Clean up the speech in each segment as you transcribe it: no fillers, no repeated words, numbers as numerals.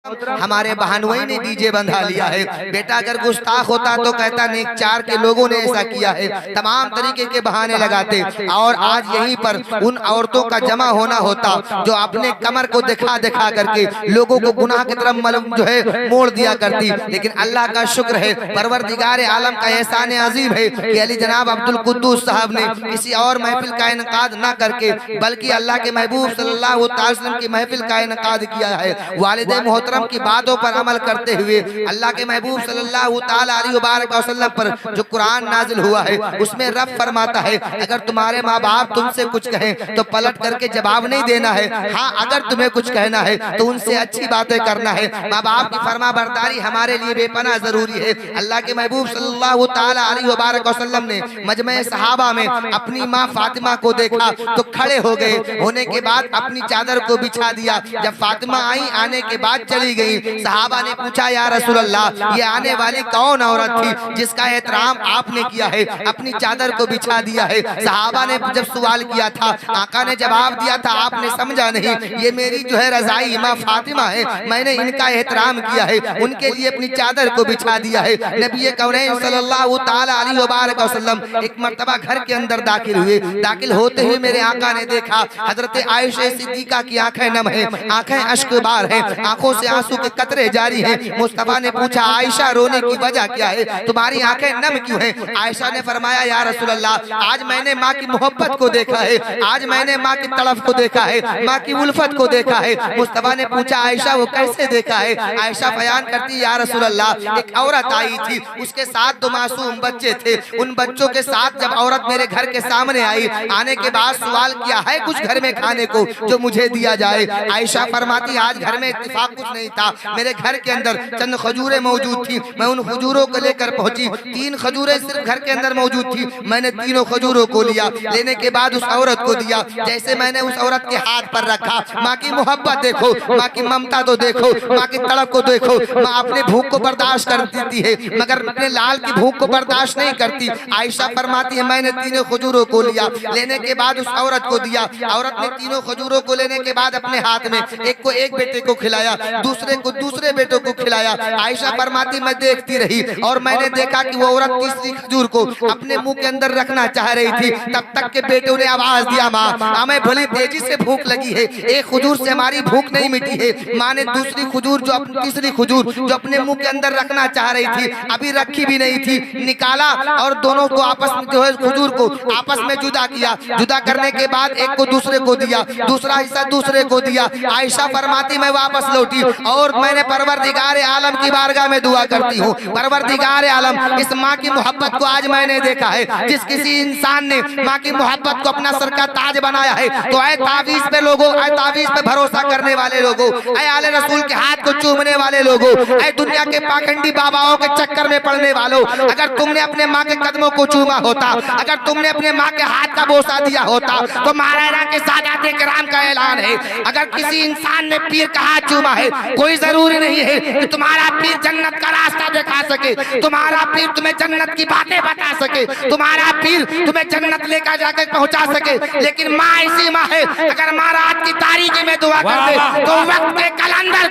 हमारे बहनोई ने डीजे बंधा लिया है। बेटा अगर गुस्ताख होता तो कहता नेक चार के लोगों ने ऐसा किया है, तमाम तरीके के बहाने लगाते। और आज यहीं पर उन औरतों का जमा होना होता जो अपने कमर को दिखा दिखा करके लोगों को गुनाह की तरफ जो है मोड़ दिया करती। लेकिन अल्लाह का शुक्र है, परवरदिगार आलम का एहसान अजीम है कि अली जनाब अब्दुल कुद्दूस साहब ने किसी और महफिल का इनकाद न करके बल्कि अल्लाह के महबूब सल्लल्लाहु अलैहि वसल्लम की महफिल का इनकाद किया है। वालिदे मोहतरम की बातों पर अमल करते हुए अल्लाह के महबूब सल्लल्लाहु अलैहि वसल्लम पर जो कुरान नाजिल हुआ है उसमें रब फरमाता है, अगर तुम्हारे माँ बाप तुमसे कुछ कहें तो पलट करके जवाब नहीं देना है। हाँ, अगर तुम्हें कुछ कहना है तो उनसे अच्छी बातें करना है। माँ बाप की फरमा बरदारी हमारे लिए बेपनाह जरूरी है। अल्लाह के महबूब सल्लल्लाहु अलैहि वसल्लम ने मजमे सहाबा में अपनी माँ फातिमा को देखा तो खड़े हो गए। होने के बाद अपनी चादर को बिछा दिया। जब फातिमा आई, आने के बाद चली गई, सहाबा ने पूछा या रसूल अल्लाह, ये आने वाली कौन औरत थी जिसका एहतराम आपने किया है, अपनी चादर को बिछा दिया है? सहाबा ने जब सवाल किया था, आका ने जवाब दिया था, आपने समझा नहीं, ये मेरी जो है रजाई माँ फातिमा है, मैंने इनका एहतराम किया है, उनके लिए अपनी चादर को बिछा दिया है। नबी कौनैन सल्लल्लाहु अलैहि वसल्लम एक मर्तबा घर के अंदर दाखिल हुए। दाखिल होते हुए मेरे आका ने देखा हजरत आयशा सिद्दीका की आंखें नम है, आंखें अश्कबार है, आंखों से आंसू के कतरे जारी हैं। मुस्तफा ने पूछा, आयशा रोने की वजह क्या है, तुम्हारी आंखें नम क्यों हैं? आयशा ने फरमाया, या रसूल अल्लाह, आज मैंने माँ की मोहब्बत को देखा है, आज मैंने माँ की तड़प को देखा है, माँ की उल्फत को देखा है। मुस्तफा ने पूछा, आयशा वो कैसे देखा है? आयशा बयान करती, या रसूल अल्लाह, एक औरत आई थी, उसके साथ दो मासूम बच्चे थे। उन बच्चों के साथ जब औरत मेरे घर के सामने आई, आने के बाद सवाल किया, है कुछ घर में खाने को जो मुझे दिया जाए? आयशा फरमाती, आज घर में इत्तेफाक कुछ नहीं था, मेरे घर के अंदर चंद खजूरें मौजूद थी, मैं उन खजूरों को लेकर पहुंची। 3 खजूरें सिर्फ घर के अंदर मौजूद थी, मैंने तीनों खजूरों को लिया। लेने के बाद उस औरत को दिया। जैसे मैंने उस औरत के हाथ पर रखा, माँ की मोहब्बत देखो, माँ की ममता तो देखो, माँ की तड़प को देखो। माँ अपने भूख को बर्दाश्त कर देती है मगर अपने लाल की भूख को बर्दाश्त नहीं करती। आयशा फरमाती है, मैंने तीनों खजूरों को लिया, लेने के बाद उस औरत को दिया। औरत ने तीनों खजूरों को लेने के बाद अपने हाथ में एक को एक बेटे को खिलाया, दूसरे को दूसरे बेटों को खिलाया। आयशा फरमाती, मैं देखती रही और मैंने देखा कि वो औरत तीसरी खजूर को अपने मुंह के अंदर रखना चाह रही थी। तब तक के बेटों ने आवाज दिया, माँ हमें भली तेजी से भूख लगी है, एक खजूर से हमारी भूख नहीं मिटी है। माँ ने दूसरी खजूर तीसरी खजूर जो अपने मुंह के अंदर रखना चाह रही थी, अभी रखी भी नहीं थी, निकाला और दोनों को आपस में जो है खजूर को आपस में जुदा किया। जुदा करने के बाद एक को दूसरे को दिया, दूसरा हिस्सा दूसरे को दिया। आयशा फरमाती, मैं वापस लौटी और मैंने परवरदिगार आलम की बारगाह में दुआ करती हूँ, परवरदिगार आलम, इस माँ की मोहब्बत को आज मैंने देखा है। जिस किसी इंसान ने माँ की मोहब्बत को अपना सर का ताज बनाया है, तो ऐ तावीज पे लोगों, ऐ तावीज पे भरोसा करने वाले लोगों, ऐ आले रसूल के हाथ को चूमने वाले लोगों, ऐ दुनिया के पाखंडी बाबाओं के चक्कर में पड़ने वालों, अगर तुमने अपने माँ के कदमों को चूमा होता, अगर तुमने अपने माँ के हाथ का बोसा दिया होता, तो महाराणा के सादात किराम का ऐलान है, अगर किसी इंसान ने पीर का हाथ चूमा है, कोई जरूरी नहीं है कि तुम्हारा पीर जन्नत का रास्ता दिखा सके, तुम्हारा पीर तुम्हें जन्नत की बातें बता सके, तुम्हारा पीर तुम्हें जन्नत लेकर जाकर पहुंचा सके, लेकिन माँ ऐसी माँ है, अगर माँ रात की तारीकी में दुआ कर दे तो वक्त के कलंदर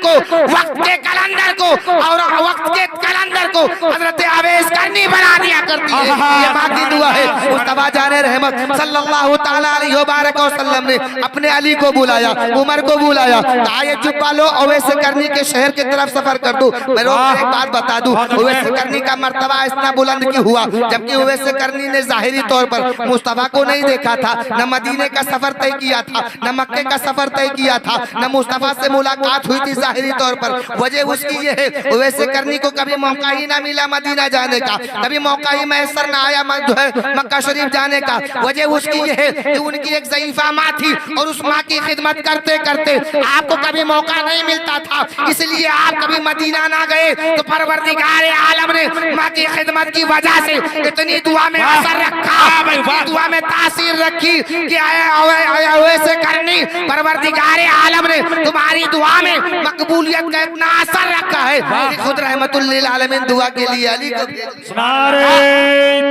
को और वक्त के कलंदर को हजरत अवैस करनी बना दिया करती है। ये माँ की दुआ है। मुस्तफा जाने रहमत सल्लल्लाहु अलैहि वसल्लम ने अपने अली को बुलाया, उमर को बुलाया, आए चुप लो, अवैस करनी के शहर की तरफ सफर कर दो। मैं एक बात बता दूं, अवैस करनी का मर्तबा इतना बुलंद क्यों हुआ? जबकि अवैस करनी ने जाहिरी तौर पर मुस्तफा को नहीं देखा था, न मदीने का सफर तय किया था, न मक्के का सफर तय किया था, न मुस्तफा से मुलाकात हुई थी जाहिरी तौर पर। वजह उसकी ये है, अवैस करनी को कभी मौका ही ना मिला मदीना जाने का, कभी मौका ही मैसर ना आया जो है मक्का शरीफ जाने का। वजह उसकी ये है कि उनकी एक ज़ईफा माँ थी और उस माँ की खिदमत करते करते आपको कभी मौका नहीं मिलता था, इसलिए आप कभी मदीना ना गए। तो परवरदिगार आलम ने माँ की खिदमत की वजह से इतनी दुआ में असर रखा, दुआ में तासीर रखी कि ऐसे करनी परवरदिगार आलम ने तुम्हारी दुआ में मकबूलियत का इतना असर रखा है। खुद रहमतुल लिल आलमीन दुआ के लिए अली को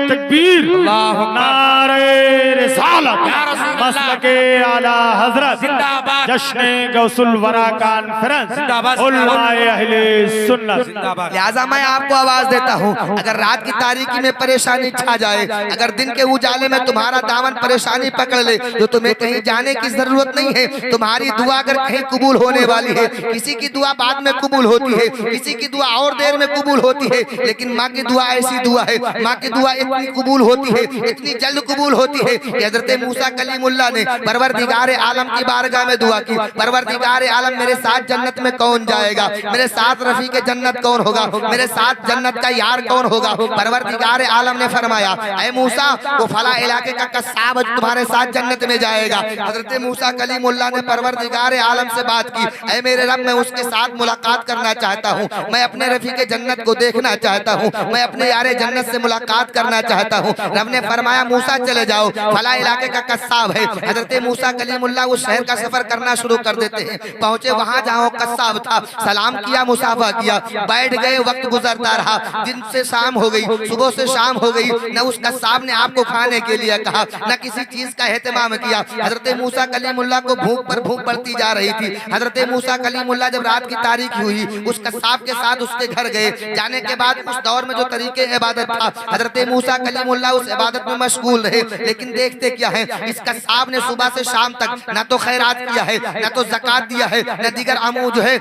तकबीर, नारे रिसालत, मसलके आला हजरत, जश्न गौसुल वरा कॉन्फ्रेंस, उलमाए अहले सुन्नत। लिहाजा मैं आपको आवाज देता हूँ, अगर रात की तारीकी में परेशानी छा जाए, अगर दिन के उजाले में तुम्हारा दामन परेशानी पकड़ ले, तो तुम्हें कहीं जाने की जरूरत नहीं है। तुम्हारी दुआ अगर कहीं कबूल होने वाली है, किसी की दुआ बाद में कबूल होती है, किसी की दुआ और देर में कबूल होती है, लेकिन माँ की दुआ ऐसी दुआ है, माँ की दुआ इतनी कबूल होती है, इतनी जल्द कबूल होती है कि हजरत मूसा कलीमुल्लाह ने परवरदिगार आलम की बारगाह में दुआ की, परवरदिगार आलम मेरे साथ जन्नत में कौन जाएगा, मेरे साथ रफीक जन्नत कौन होगा, मेरे साथ जन्नत का यार कौन होगा। परवरदिगार आलम ने फरमाया, ऐ मूसा वो फला इलाके का कस्साब तुम्हारे साथ जन्नत में जाएगा। हजरत मूसा कलीमुल्लाह ने परवरदिगार आलम से बात की, ऐ मेरे रब मैं उसके साथ मुलाकात करना चाहता हूँ, मैं अपने रफीक जन्नत को देखना चाहता हूँ, मैं अपने यारे जन्नत से मुलाकात करना चाहता हूँ। रब ने फरमाया मूसा चले जाओ, फला इलाके का कस्साब है। हजरत मूसा कलीमुल्लाह उस शहर का सफर करना शुरू कर देते हैं। पहुंचे वहां जहाँ कस्साब था, सलाम किया, मुसाफा किया, बैठ गए। वक्त गुजरता रहा, दिन से शाम हो गई, सुबह से शाम हो गई, न उस कस्साब ने आपको खाने के लिए कहा, न किसी चीज का एहतमाम किया। हजरत मूसा कलीमुल्लाह को भूख पर भूख बढ़ती जा रही थी। हजरत मूसा कलीमुल्लाह जब रात की तारीकी हुई, उस कस्साब के साथ उसके घर गए। जाने के बाद उस दौर में जो तरीके इबादत था, हजरत मूसा कलीमुल्लाह उस इबादत में मशगूल रहे। लेकिन देखते क्या है, इस कस्साब ने सुबह से शाम तक न तो खैरात किया है, न तो ज़कात दिया है, न दीगर अमू जो है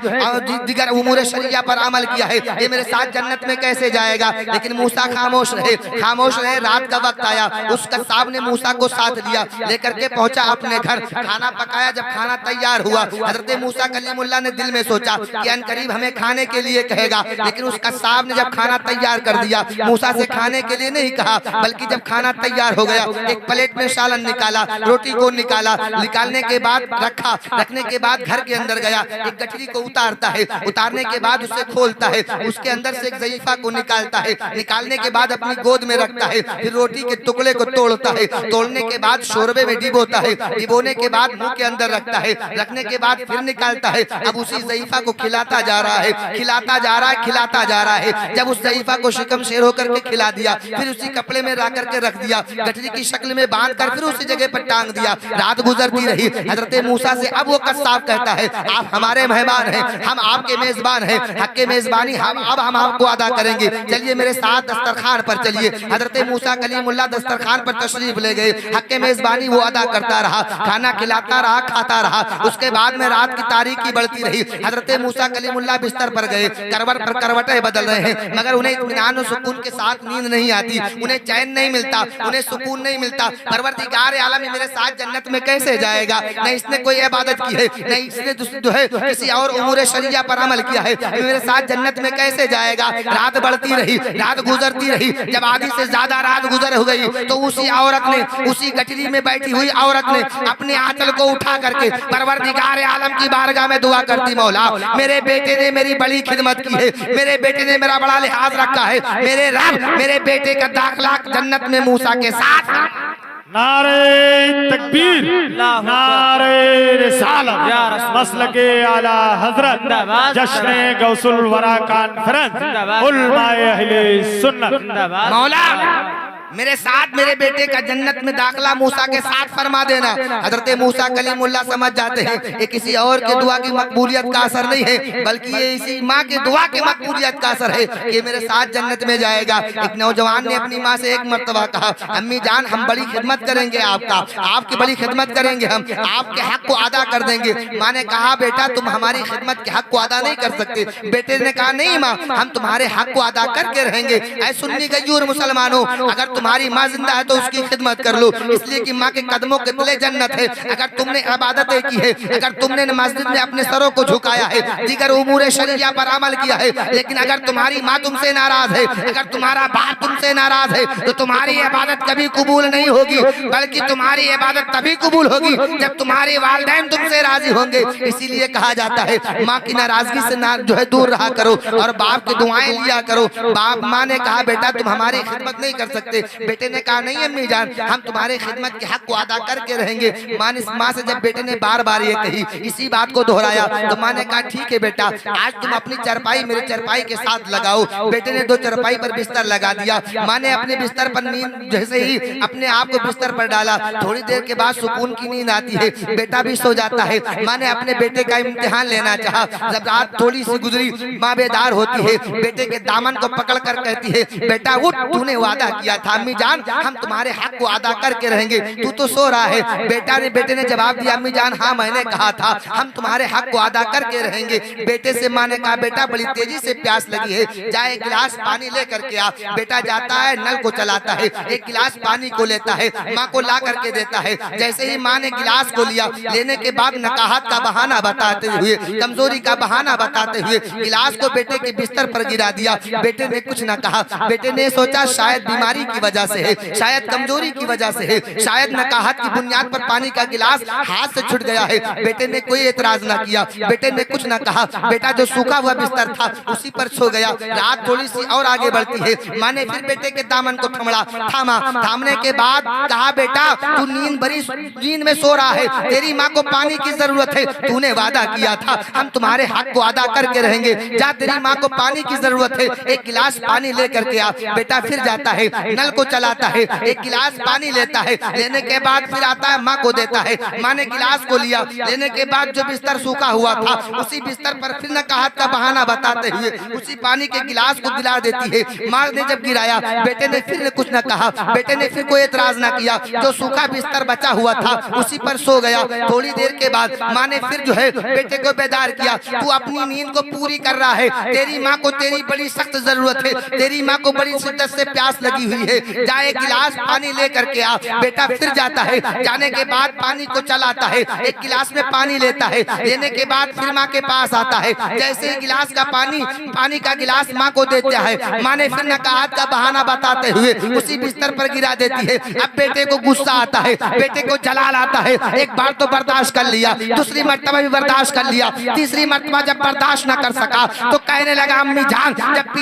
दीगर उमूर शरिया पर अमल किया है। ये मेरे साथ जन्नत में कैसे जाएगा। लेकिन मूसा खामोश रहे, खामोश रहे। रात का वक्त आया, उस कस्साब ने मूसा को साथ लिया, लेकर के पहुंचा अपने घर, खाना पकाया। जब खाना तैयार हुआ, हजरत मूसा कलीमुल्लाह ने दिल में सोचा कि अनकरीब हमें खाने के लिए कहेगा। लेकिन उस कस्साब ने जब खाना तैयार कर दिया, मूसा से खाने के लिए नहीं कहा, बल्कि जब खाना तैयार हो गया, एक प्लेट में सालन निकाला, रोटी को निकाला, निकालने के बाद रखा, रखने के बाद घर के अंदर गया, एक गठरी को उतारता है, उतारने के बाद उसे खोलता है, उसके अंदर से एक ज़ईफ़ा को निकालता है, निकालने के बाद अपनी गोद में रखता है, फिर रोटी के टुकड़े को तोड़ता है, तोड़ने के बाद शोरबे में डिबोता है, डिबोने के बाद मुंह के अंदर रखता है, रखने के बाद फिर निकालता है। अब उसी ज़ईफ़ा को खिलाता जा रहा है, खिलाता जा रहा है, खिलाता जा रहा है। जब उस ज़ईफ़ा को शिकम शेर होकर के खिला दिया, फिर उसी कपड़े में ला करके रख दिया, गठरी की शक्ल में बांध कर फिर उसी जगह पर टांग दिया। रात गुजरती रही। हजरत मूसा से अब वो कस्साब कहता है, आप हमारे मेहमान हैं, हम आपके मेजबान हैं, हक के मेजबानी हम आपको अदा करेंगे, चलिए मेरे साथ दस्तरखान पर चलिए। हजरत मूसा कलीमुल्लाह दस्तरखान पर तशरीफ ले गए, हक के मेजबानी वो अदा करता रहा, खाना खिलाता रहा, खाता रहा। उसके बाद में रात की तारीकी बढ़ती रही। हजरत मूसा कलीमुल्लाह बिस्तर पर गए, करवट पर करवटें बदल रहे हैं, मगर उन्हें इत्मीनान और सुकून के साथ नींद नहीं आती, उन्हें चैन नहीं मिलता, उन्हें सुकून नहीं मिलता। परवरदिगार आलम मेरे साथ जन्नत में कैसे जाएगा। न इसने कोई इबादत की है, न इसने जो है किसी और उमूर शरिया पर अमल किया है, मेरे साथ जन्नत में कैसे जाएगा। रात बढ़ती रही, रात गुजरती रही। जब आधी से ज्यादा रात गुजर हो गई, तो उसी औरत ने, उसी गठरी में बैठी हुई औरत ने अपने आंचल को उठा करके परवरदिगार आलम की बारगाह में दुआ करती, मौला मेरे बेटे ने मेरी बड़ी खिदमत की है, मेरे बेटे ने मेरा बड़ा लिहाज रखा है, मेरे रब मेरे बेटे का दाखिला जन्नत में मूसा के साथ। नारे तकबीर, नारे रिसालत, मसलके आला हजरत, जश्न गौसुल वरा कॉन्फ्रेंस, उलमाए अहले सुन्नत। मौला मेरे साथ मेरे बेटे का जन्नत में दाखिला मूसा के साथ फरमा देना। हजरत मूसा कलीमुल्लाह समझ जाते हैं ये किसी और के दुआ की मकबूलियत का असर नहीं है, बल्कि ये इसी माँ की दुआ की मकबूलियत का असर है कि मेरे साथ जन्नत में जाएगा। एक नौजवान ने अपनी माँ से एक मर्तबा कहा, अम्मी जान हम बड़ी खिदमत करेंगे आपका, आपकी बड़ी खिदमत करेंगे, हम आपके हक को अदा कर देंगे। माँ ने कहा बेटा तुम हमारी खिदमत के हक को अदा नहीं कर सकते। बेटे ने कहा नहीं माँ, हम तुम्हारे हक को अदा करके रहेंगे। ऐ सुन्नी गयूर मुसलमानों, अगर तुम्हारी माँ जिंदा है तो उसकी खिदमत कर लो, इसलिए कि माँ के कदमों के तले जन्नत है। अगर तुमने इबादतें की है, अगर तुमने मस्जिद में अपने सरों को झुकाया है, दीगर उमूर शरिया पर अमल किया है, लेकिन अगर तुम्हारी माँ तुमसे नाराज है, अगर तुम्हारा बाप तुमसे नाराज है, तो तुम्हारी इबादत कभी कबूल नहीं होगी, बल्कि तुम्हारी इबादत तभी कबूल होगी जब तुम्हारे वालिदैन तुमसे राजी होंगे। इसीलिए कहा जाता है माँ की नाराजगी से जो है दूर रहा करो और बाप की दुआएं लिया करो। बाप माँ ने कहा बेटा तुम हमारी खिदमत नहीं कर सकते, बेटे ने कहा नहीं अम्मी जान, हम तुम्हारे खिदमत के हक को अदा करके रहेंगे। माँ से जब बेटे ने बार बार ये कही, इसी बात को दोहराया, तो माँ ने कहा ठीक है बेटा, आज तुम अपनी चारपाई मेरे चारपाई के साथ लगाओ। बेटे ने 2 चारपाई पर बिस्तर लगा दिया। माँ ने अपने बिस्तर पर नींद जैसे ही अपने आप को बिस्तर पर डाला, थोड़ी देर के बाद सुकून की नींद आती है, बेटा भी सो जाता है। माँ ने अपने बेटे का इम्तिहान लेना चाहा। जब रात थोड़ी सी गुजरी, माँ बेदार होती है, बेटे के दामन को पकड़ कर कहती है, बेटा उठ, तूने वादा किया था अम्मी जान हम तुम्हारे हक को अदा करके रहेंगे, तू तो सो रहा है। बेटे ने जवाब दिया, अम्मी जान हाँ मैंने कहा था हम तुम्हारे हक को अदा करके रहेंगे। बेटे से माँ ने कहा, बेटा बड़ी तेजी से प्यास लगी है, जाए एक गिलास पानी ले करके आ। बेटा जाता है, नल को चलाता है, एक गिलास पानी को लेता है, माँ को ला करके देता है। जैसे ही माँ ने गिलास को लिया, लेने के बाद नकाहत का बहाना बताते हुए, कमजोरी का बहाना बताते हुए गिलास को बेटे के बिस्तर पर गिरा दिया। बेटे ने कुछ न कहा। बेटे ने सोचा शायद बीमारी की वजह से है, शायद कमजोरी की वजह से है, शायद नकाहत की बुनियाद पर पानी का गिलास हाथ से छूट गया है। बेटे ने कोई एतराज न किया, बेटे ने कुछ न कहा। बेटा जो सूखा हुआ बिस्तर था उसी पर सो गया। रात थोड़ी सी और आगे बढ़ती है, माँ ने फिर बेटे के दामन को थामा। थामने के बाद कहा, बेटा तू नींद में सो रहा है, तेरी माँ को पानी की जरूरत है, तूने वादा किया था हम तुम्हारे हक को अदा करके रहेंगे, जा तेरी माँ को पानी की जरूरत है, एक गिलास पानी लेकर के आ। बेटा फिर जाता है, नल को चलाता है, एक गिलास पानी लेता है, लेने के बाद फिर आता है, माँ को देता है। माँ ने गिलास को लिया, लेने के बाद जो बिस्तर सूखा हुआ था उसी बिस्तर पर फिर नकाहत का बहाना बताते हुए उसी पानी के गिलास को गिरा देती है। माँ ने जब गिराया, बेटे ने फिर कुछ न कहा, बेटे ने फिर कोई एतराज न किया। जो सूखा बिस्तर बचा हुआ था उसी पर सो गया। थोड़ी देर के बाद माँ ने फिर जो है बेटे को बेदार किया, तू अपनी नींद को पूरी कर रहा है, तेरी माँ को तेरी बड़ी सख्त जरूरत है, तेरी माँ को बड़ी शिद्दत से प्यास लगी हुई है, जा एक गिलास पानी ले करके आ। बेटा फिर जाता है, जाने के बाद पानी को चलाता है, एक गिलास में पानी लेता है, लेने के बाद फिर माँ के पास आता है। जैसे ही गिलास का पानी का गिलास माँ को देता है, माँ ने फिर नकाहत का बहाना बताते हुए उसी बिस्तर पर गिरा देती है। अब बेटे को गुस्सा आता है, बेटे को जलाल आता है। एक बार तो बर्दाश्त कर लिया, दूसरी मर्तबा भी बर्दाश्त कर लिया, तीसरी मर्तबा जब बर्दाश्त न कर सका तो कहने लगा, अम्मी जान जब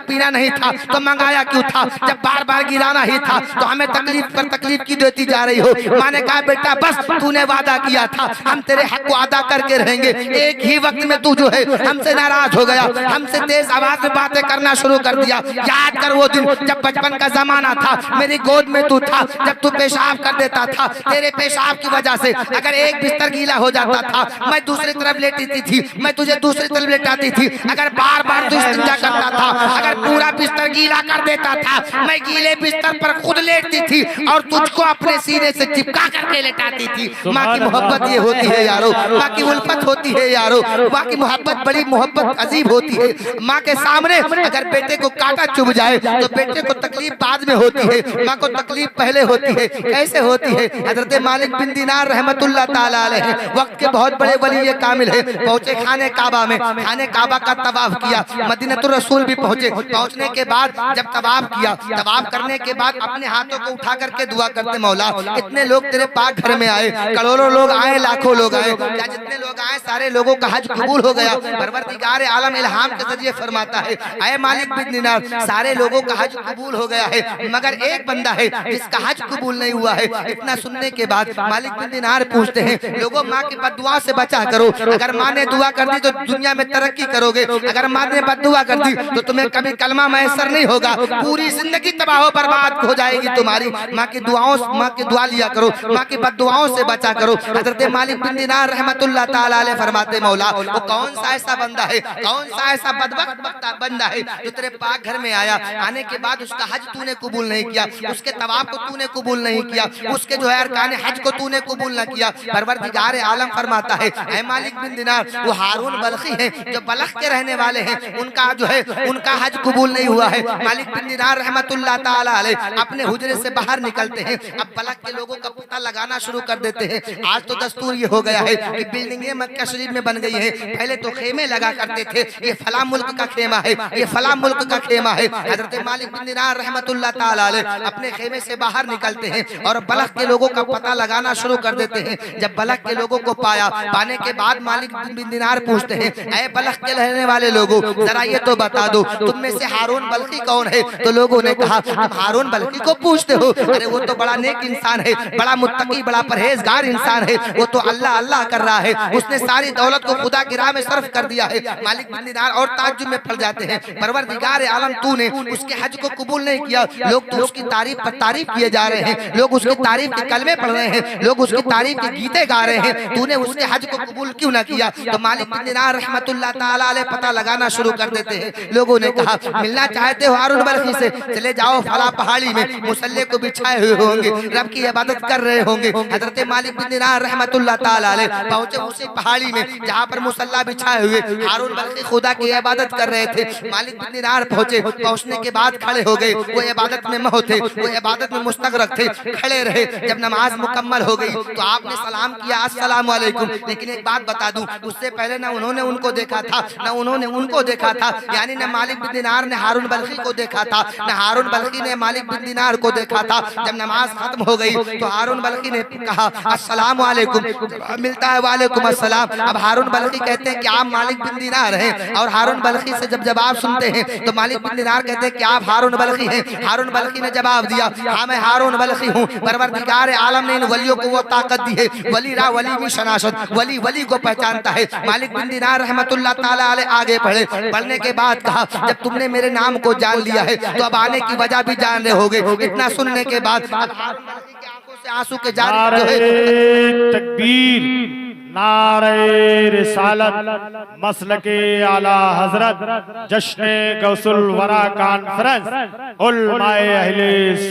पीना नहीं था तो मंगाया क्यों था, जब बार बार गिराना ही था तो हमें तकलीफ पर तकलीफ की देती जा रही हो। माँ ने कहा, बेटा बस तूने वादा किया था हम तेरे हक को अदा करके रहेंगे, एक ही वक्त में तू जो है हमसे नाराज हो गया, हमसे तेज आवाज में बातें करना शुरू कर दिया। याद कर वो दिन जब बचपन का जमाना था, मेरी गोद में तू था, जब तू पेशाब कर देता था, तेरे पेशाब की वजह से अगर एक बिस्तर गीला हो जाता था मैं दूसरी तरफ लेटती थी, मैं तुझे दूसरी तरफ लेटाती थी। अगर बार बार तू इस्तिंजा करता था, अगर पूरा बिस्तर गीला कर देता था, मैं गीले बिस्तर पर खुद लेटती थी और तुझको अपने सीने से चिपका करके लेटाती थी। माँ की मोहब्बत ये होती है यारो, माँ की उल्फत होती है यारो, माँ की मोहब्बत बड़ी मोहब्बत अजीब होती है। माँ के सामने अगर बेटे को कांटा चुभ जाए तो बेटे को तकलीफ बाद में होती है, माँ को तकलीफ पहले होती है। कैसे होती है? हजरत मालिक बिन दिनार रहमतुल्लाह ताला अलैह वक्त के बहुत बड़े वली कामिल है, पहुंचे खाने काबा में, खाने काबा का तवाफ किया, मदीनतुर रसूल भी पहुंचे। पहुंचने के बाद जब तवाफ किया, तवाफ करने के बाद अपने हाथों को उठा करके दुआ करते, मौला इतने लोग तेरे पाक घर में आए, करोड़ों लोग आए, लाखों लोग आए, या जितने लोग आए सारे लोगों का हज कबूल हो गया। परवरदिगार आलम इल्हाम के जरिए फरमाता है, ऐ मालिक बिन दिनार सारे लोगों का हज कबूल हो गया है, मगर एक बंदा है जिसका हज कबूल नहीं हुआ है। इतना सुनने के बाद मालिक बिन दिनार पूछते हैं, लोगों माँ की बद्दुआ से बचा करो, अगर माँ ने दुआ कर दी तो दुनिया में तरक्की करोगे, अगर माँ ने बद्दुआ कर दी तो तुम्हें कभी कलमा मैसर नहीं होगा, पूरी जिंदगी तबाह बर्बाद हो जाएगी तुम्हारी। माँ की दुआ लिया करो, माँ की बद्दुआओं से बचा करो। हजरत मालिक बिन दिनार रहमतुल्लाह ताला अलैह फरमाते, मौला वो कौन सा ऐसा बंदा है, कौन सा ऐसा बदबख्त बंदा है जो तेरे पाक घर में आया, आने के बाद उसका हज तूने कबूल नहीं किया, उसके तवाफ को तूने कबूल नहीं किया, उसके जो है अरकान हज को तूने कबूल न किया। परवरदिगार आलम फरमाता है, ऐ मालिक बिन दिनार वो हारून बल्खी हैं जो बलख के रहने वाले हैं, उनका जो है उनका हज कबूल नहीं हुआ है। मालिक बिन दिनार रहमतुल्लाह ताला अलैह अपने हुजरे से बाहर निकलते हैं, अब बलख के लोगों का पता लगाना शुरू कर देते हैं। आज तो दस्तूर ये हो गया है कि बिल्डिंगें मक्का शरीफ में बन गई है, पहले तो खेमे लगा करते थे, ये फला मुल्क का खेमा है, ये फला मुल्क का खेमा है। हजरत मालिक बिन दिनार रहमतुल्लाह ताला अलैह अपने खेमे से बाहर निकलते हैं और बलख के लोगों का पता लगाना शुरू कर देते हैं। जब बलख के लोगों को पाने के बाद मालिक बिन दिनार पूछते हैं, ऐ बलख के रहने वाले लोगों जरा ये तो बता दो तुम में से हारून बल्खी कौन है? तो लोगों ने कहा तुम हारून बल्खी को पूछते हो, अरे वो तो बड़ा नेक इंसान है, बड़ा मुत्तकी, बड़ा परहेजगार इंसान है, वो तो अल्लाह अल्लाह कर रहा है, उसने सारी दौलत को खुदा की राह में सर्फ कर दिया है। मालिक बिन दिनार और ताज्जुब में पड़ जाते हैं, परवरदिगार आलम तूने उसके हज को कबूल नहीं किया। लोग तो उसकी तारीफ पर तारीफ किए जा रहे हैं, लोग उसकी तारीफ के कलमे पढ़ रहे हैं, लोग उसकी तारीफ के गीते गा रहे हैं, तूने उसके हज को कबूल क्यों ना किया? तो मालिक बिन दिनार रहमतुल्लाह ताला अलैह पता लगाना शुरू कर देते हैं। लोगों ने कहा मिलना चाहते हो हारून बल्खी से, चले जाओ फला पहाड़ी में, मुसल्ले को बिछाए हुए होंगे, रब की इबादत कर रहे होंगे। हजरत मालिक बिन दिनार रहमतुल्लाह ताला अलैह पहुंचे उसी पहाड़ी में जहाँ पर मुसल्ला बिछाए हुए हारून बल्खी खुदा की इबादत कर रहे थे। मालिक बिन दिनार पहुंचे, पहुंचने के बाद खड़े हो गए, वो इबादत में महो थे, वो इबादत में मुस्तगरक थे, खड़े रहे। जब नमाज मुकम्मल हो गई तो आपने सलाम किया अस्सलाम वालेकुम, लेकिन एक बात बता दूं, उससे पहले ना उन्होंने उनको देखा था ना उन्होंने उनको देखा था, यानी न मालिक बिन दिनार ने हारून बल्खी को देखा था न हारून बल्खी ने मालिक बिन दिनार को देखा था। जब नमाज खत्म हो गई तो हारून बल्खी ने कहा अस्सलाम वालेकुम, मिलता है वालेकुम अस्सलाम। अब हारून बल्खी कहते हैं कि आप मालिक बिन दिनार हैं, और हारून बल्खी से जब जवाब सुनते हैं तो मालिक बिन दिनार कहते हैं कि आप हारून बल्खी हैं। हारून बल्खी ने जवाब दिया हाँ मैं हारून बल्खी हूँ, परवरदिगार आलम ने इन वलियों को वो ताकत दी है, वली रा वली भी शनाशत, वली वली को पहचानता है। मालिक बिन दिनार रहमतुल्लाह ताला अलैह आगे बढ़े, बढ़ने के बाद कहा जब तुमने मेरे नाम को जान लिया है तो अब आने की वजह भी जान रहे होगे। इतना सुनने के बाद आंखों से आंसू के जारी जो है तकबीर, नारे रिसालत, मसलके आला हजरत, जश्न गौसुल वरा कॉन्फ्रेंस, उलमाए अहले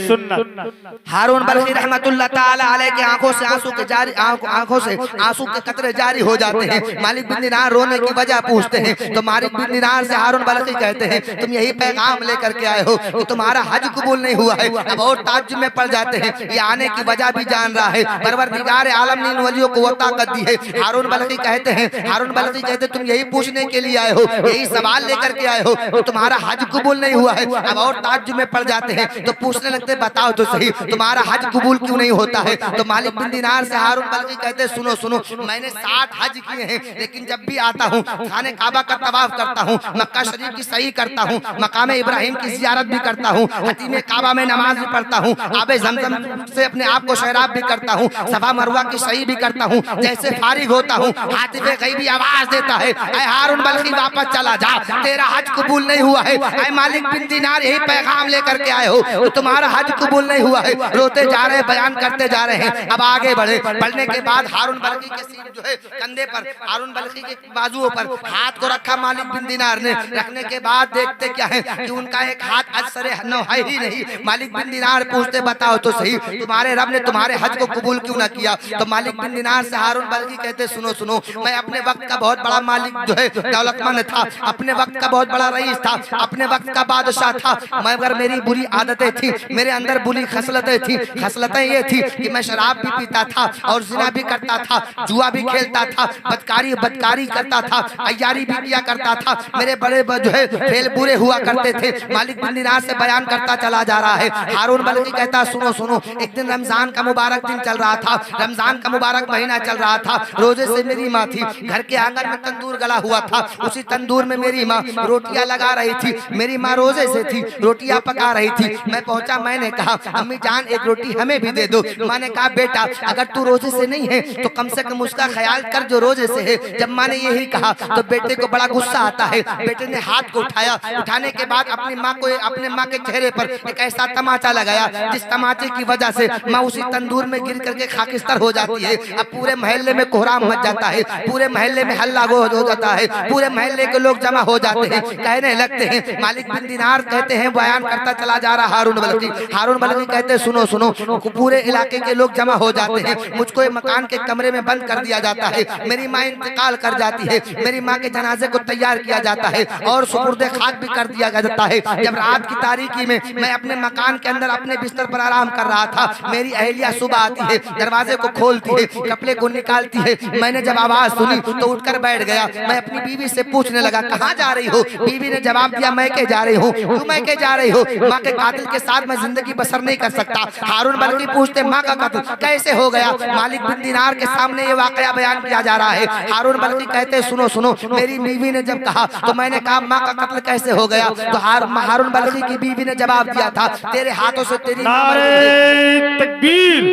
सुन्नत। हारून बल्खी रहमतुल्लाह ताला अलैह के आंखों से आंसू के जारी आंखों से आंसू के कतरे जारी हो जाते हैं। मालिक बिन दिनार रोने की वजह पूछते हैं तो मालिक बिन दिनार से हारून बल्खी कहते हैं तुम यही पैगाम लेकर के आए हो कि तुम्हारा हज कबूल नहीं हुआ है। अब और ताज्जुब में पड़ जाते हैं, ये आने की वजह भी जान रहा है, परवरदिगार आलम ने इन वलियों को वो ताकत दी है। हारून बल्खी कहते हैं तुम यही पूछने के लिए आए हो, यही सवाल लेकर के आए हो कि तुम्हारा हज कबूल नहीं हुआ है। अब और ताज्जुब में पड़ जाते हैं तो पूछने लगते बताओ तो सही तुम्हारा हज कबूल क्यों नहीं होता है? तो मालिक बिन दिनार से हारून बल्खी कहते सुनो सुनो, मैंने 60 हज किए हैं, लेकिन जब भी आता हूँ खाने काबा का तवाफ करता हूँ, मक्का शरीफ की सही करता हूँ, मकाम इब्राहिम की जियारत भी करता हूँ, हतीम काबा में नमाज भी पढ़ता हूँ, आबे ज़मज़म से अपने आप को शराब भी करता हूँ, सफा मरवा की सही भी करता हूँ। जैसे फारिग होता हूँ हातिफे गैबी आवाज देता है ऐ हारून बल्खी वापस चला जा, तेरा हज कबूल नहीं हुआ है। ऐ मालिक बिन दिनार यही पैगाम लेकर के आए हो तो तुम्हारा हज कबूल नहीं हुआ है। रोते जा रहे, बयान करते जा रहे हैं। अब आगे बढ़े, बढ़ने के बाद हारून बल्खी के सिर जो है कंधे पर, हारून बल्खी के बाजुओं पर हाथ को रखा मालिक बिन दिनार ने। रखने के बाद देखते क्या है कि उनका एक हाथ असरे न है ही नहीं। मालिक बिन दिनार पूछते बताओ तो सही तुम्हारे रब ने तुम्हारे हज को कबूल क्यों ना किया? तो मालिक बिन दिनार से हारून बल्खी कहते सुनो सुनो, मैं अपने वक्त का बहुत बड़ा मालिक जो है दौलतमंद था, अपने वक्त का बहुत बड़ा रईस था, अपने वक्त का बादशाह था, मगर मेरी बुरी आदतें थी, मेरे अंदर बुरी खसलतें थी। खसलतें ये थी कि मैं शराब भी पीता था और जिना भी करता था, जुआ भी खेलता था, बदकारी करता था, अय्यारी भी किया करता था, मेरे बड़े जो है फेल बुरे हुआ करते थे। मालिक बिन दिनार से बयान करता चला जा रहा है। हारून बल्खी कहता सुनो सुनो, एक दिन रमजान का मुबारक दिन चल रहा था, रमजान का मुबारक महीना चल रहा था, रोजे से मेरी माँ थी, घर के आंगन में तंदूर गला हुआ था, उसी तंदूर में मेरी माँ रोटियां लगा रही थी। मेरी माँ रोजे से थी, रोटियां पका रही थी। मैं पहुंचा, मैंने कहा अम्मी जान एक रोटी हमें भी दे दो। माँ ने कहा बेटा अगर तू रोजे से नहीं है तो कम से कम उसका ख्याल कर जो रोजे से है। जब माँ ने यही कहा तो बेटे को बड़ा गुस्सा आता है। बेटे ने हाथ को उठाया, उठाने के बाद अपनी माँ के चेहरे पर एक ऐसा तमाचा लगाया जिस तमाचे की वजह से माँ उसी तंदूर में गिर करके खाकिस्तर हो जाती है। अब पूरे मोहल्ले में कोहराम मच जाता है, पूरे मोहल्ले में हल्ला हो जाता है, पूरे मोहल्ले के लोग जमा हो जाते हैं, कहने लगते हैं। मालिक बिन दिनार कहते हैं, बयान करता चला जा रहा हारून बल्खी। हारून बल्खी कहते सुनो सुनो, पूरे इलाके के लोग जमा हो जाते हैं, मुझको एक मकान के कमरे में बंद कर दिया जाता है। मेरी माँ इंतकाल कर जाती है, मेरी माँ के जनाजे को तैयार किया जाता है और सुपुर्दे खाक भी कर दिया जाता है। जब रात की तारीकी में मैं अपने मकान के अंदर अपने बिस्तर पर आराम कर रहा था, मेरी अहलिया सुबह आती है, दरवाजे को खोलती है, कपड़े को निकालती है, मैंने जब आवाज सुनी तो उठकर बैठ गया। मैं अपनी बीवी से पूछने लगा कहाँ जा रही हो? बीवी ने जवाब दिया मैके जा रही हूँ। क्यों मैके जा रही हो? माँ के कातिल के साथ मैं जिंदगी बसर नहीं कर सकता। हारून बल्कि पूछते माँ का कत्ल कैसे हो गया? मालिक बिन दिनार के सामने ये वाकया बयान किया जा रहा है। हारून बल्कि कहते सुनो सुनो, मेरी बीवी ने जब कहा तो मैंने कहा माँ का कत्ल कैसे हो गया? तो हारून बल्कि की बीवी ने जवाब दिया था तेरे हाथों से तेरी नारे तकबीर,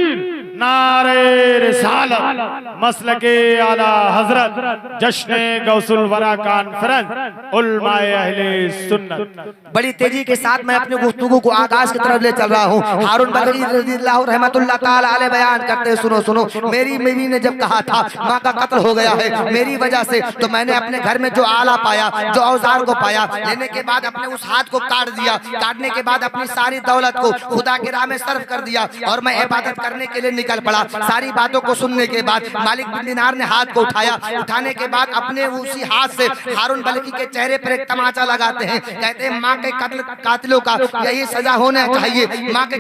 नारे रिसालत, मसलके आला हजरत, जश्न गौसुल वरा कॉन्फ्रेंस, उलमाए अहले सुन्नत। बड़ी तेजी के साथ मैं अपने गुफ्तगू को आगाज की तरफ ले चल रहा हूँ। हारून बल्कि रज़ियल्लाहु रहमतुल्लाह ताला अलैह बयान करते सुनो सुनो, मेरी बीवी ने जब कहा था माँ का कत्ल हो गया है मेरी वजह से, तो मैंने अपने घर में जो आला पाया, जो औजार को पाया, लेने के बाद अपने उस हाथ को काट दिया। काटने के बाद अपनी सारी दौलत को खुदा के राह में सर्फ कर दिया और मैं इबादत करने के लिए निकल पड़ा। सारी बातों को सुनने के बाद मालिक बिन दिनार ने हाथ को उठाया। उठाने के बाद अपने उसी हाथ से हारून बल्कि के चेहरे पर एक तमाचा लगाते हैं। कहते हैं माँ के कातिलों का यही सजा होना चाहिए, माँ के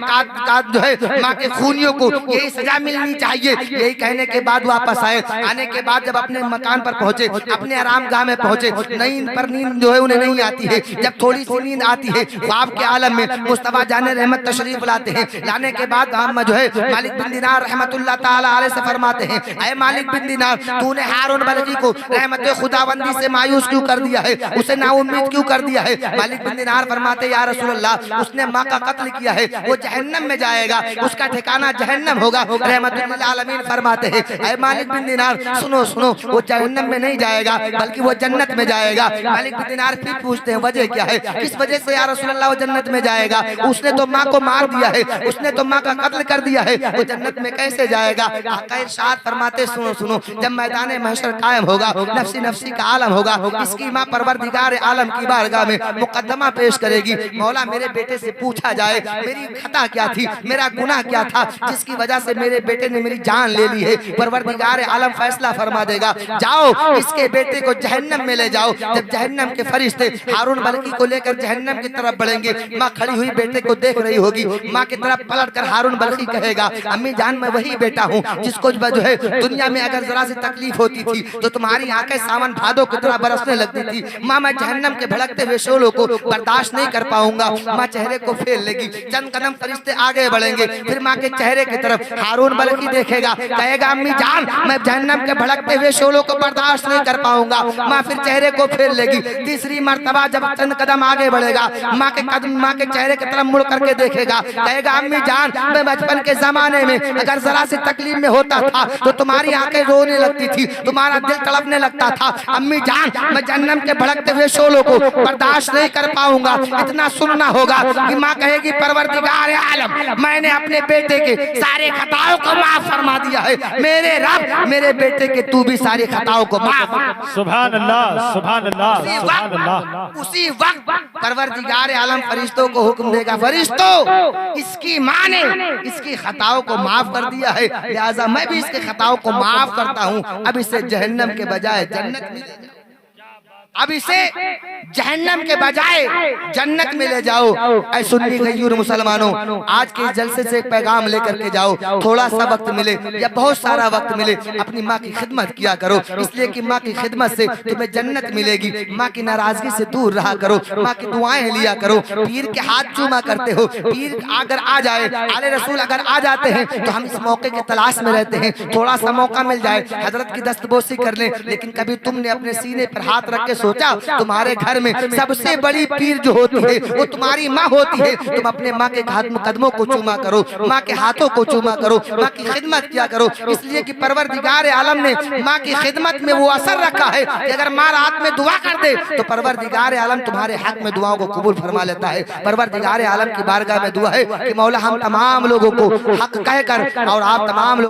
जो है माँ के खूनियों को यही सजा मिलनी चाहिए। यही कहने के बाद वापस आए। आने के बाद जब अपने मकान पर पहुंचे, अपने आराम गाह में पहुंचे, नींद पर नींद जो है उन्हें नहीं आती है। जब थोड़ी सी नींद आती है ख्वाब के आलम में मुस्तफा जान रहमत तशरीफ लाते हैं। लाने के बाद हम जो है मालिक बिन दिनार रहमतुल्लाह ताला अलैह से फरमाते हैं ऐ मालिक बिन दिनार, तूने हारून बल्कि को रहमत खुदाबंदी से मायूस क्यों कर दिया है? उसे नाउम्मीद क्यों कर दिया है? मालिक बिन दिनार फरमाते या रसूल अल्लाह, उसने माँ का कत्ल किया है, वो जहन्नम में जाएगा, उसका ठिकाना जहन्नम होगा। रहमतुल लिल आलमीन फरमाते हैं ऐ मालिक बिन दिनार सुनो सुनो, वो जहन्नम में नहीं जाएगा बल्कि वो जन्नत में जाएगा। मालिक बिन दिनार फिर पूछते हैं वजह क्या है, किस वजह से या रसूल अल्लाह वो जन्नत में जाएगा? उसने तो माँ को मार दिया है, उसने तो माँ का कत्ल कर दिया है, वो जन्नत में कैसे जाएगा? आका इरशाद फरमाते सुनो सुनो, जब मैदान महशर कायम होगा, नफ्सी नफ्सी का आलम होगा, इसकी माँ परवरदिगार आलम की बारगाह में मुकद्दमा पेश करेगी। मौला मेरे बेटे से पूछा जाए मेरी खता क्या थी, मेरा गुनाह क्या था जिसकी वजह से मेरे बेटे ने मेरी जान ले ली है? परवरदिगार आलम फैसला फरमा देगा, जाओ इसके बेटे को जहन्नम में ले जाओ। जब जहन्नम के फरिश्ते हारून बल्कि को लेकर जहन्नम की तरफ बढ़ेंगे, माँ खड़ी हुई बेटे को देख रही होगी। माँ की तरफ पलट कर हारून बल्कि कहेगा अम्मी जान मैं वही बेटा हूँ जिसको जो है दुनिया में अगर जरा सी तकलीफ होती थी तो तुम्हारी आंखें सावन भादों की तरह बरसने लगती थी। माँ मैं जहन्नम के भड़कते हुए शोलों को बर्दाश्त नहीं कर पाऊंगा। माँ चेहरे को फेर लेगी, चंद कदम फरिश्ते आगे बढ़ेंगे, फिर माँ के चेहरे की तरफ हारून बल्कि देखेगा, कहेगा अम्मी जान मैं जहन्नम के भड़कते हुए शोलों को बर्दाश्त नहीं कर पाऊंगा। माँ फिर चेहरे को फेर लेगी। तीसरी मर्तबा जब चंद कदम आगे बढ़ेगा, माँ के चेहरे की तरफ मुड़ करके देखेगा, कहेगा अम्मी जान मैं बचपन के जमाने में अगर जरा सी तकलीफ में होता था तो तुम्हारी आंखें रोने लगती थी, तुम्हारा दिल तड़पने लगता था। अम्मी जान मैं जहन्नम के भड़कते हुए शोलों को बर्दाश्त नहीं कर पाऊंगा। इतना सुनना होगा कि माँ कहेगी परवरदिगार आलम मैंने अपने बेटे के सारे खताओं को माफ फरमा दिया है, मेरे रब मेरे बेटे के तू भी सारी खताओं को माफ। सुभान अल्लाह, सुभान अल्लाह, सुभान अल्लाह। उसी वक्त परवरदिगार आलम फरिश्तों को हुक्म देगा, फरिश्तों इसकी माँ ने इसकी खताओं को माफ कर दिया है, लिहाजा मैं भी इसके खताओं को माफ करता हूँ। अब इसे जहन्नम के बजाय जन्नत मिलेगा, अब इसे जहन्नम के बजाय जन्नत में ले जाओ। ऐ सुन्नी गयूर मुसलमानों, आज के जलसे से एक पैगाम लेकर के जाओ। थोड़ा सा वक्त मिले या बहुत सारा वक्त मिले, अपनी माँ की खिदमत किया करो, इसलिए कि माँ की खिदमत से तुम्हें जन्नत मिलेगी। माँ की नाराजगी से दूर रहा करो, माँ की दुआएं लिया करो। पीर के हाथ चूमा करते हो, पीर अगर आ जाए, आले रसूल अगर आ जाते हैं तो हम इस मौके की तलाश में रहते हैं। थोड़ा सा मौका मिल जाए हजरत की दस्तबोसी कर ले, लेकिन कभी तुमने अपने सीने पर हाथ रख के सोचा तुम्हारे घर में सबसे बड़ी पीर जो होती है वो तुम्हारी माँ होती है। तुम अपने माँ के कदमों को चूमा करो, माँ के हाथों को चूमा करो, माँ की खिदमत किया करो, इसलिए कि परवरदिगार आलम ने माँ की खिदमत में वो असर रखा है कि अगर माँ रात में दुआ कर दे तो परवरदिगार आलम तुम्हारे हक में दुआओं को कबूल फरमा लेता है। परवरदिगार आलम की बारगाह में दुआ है कि मौला हम तमाम लोगों को हक कहकर और आप तमाम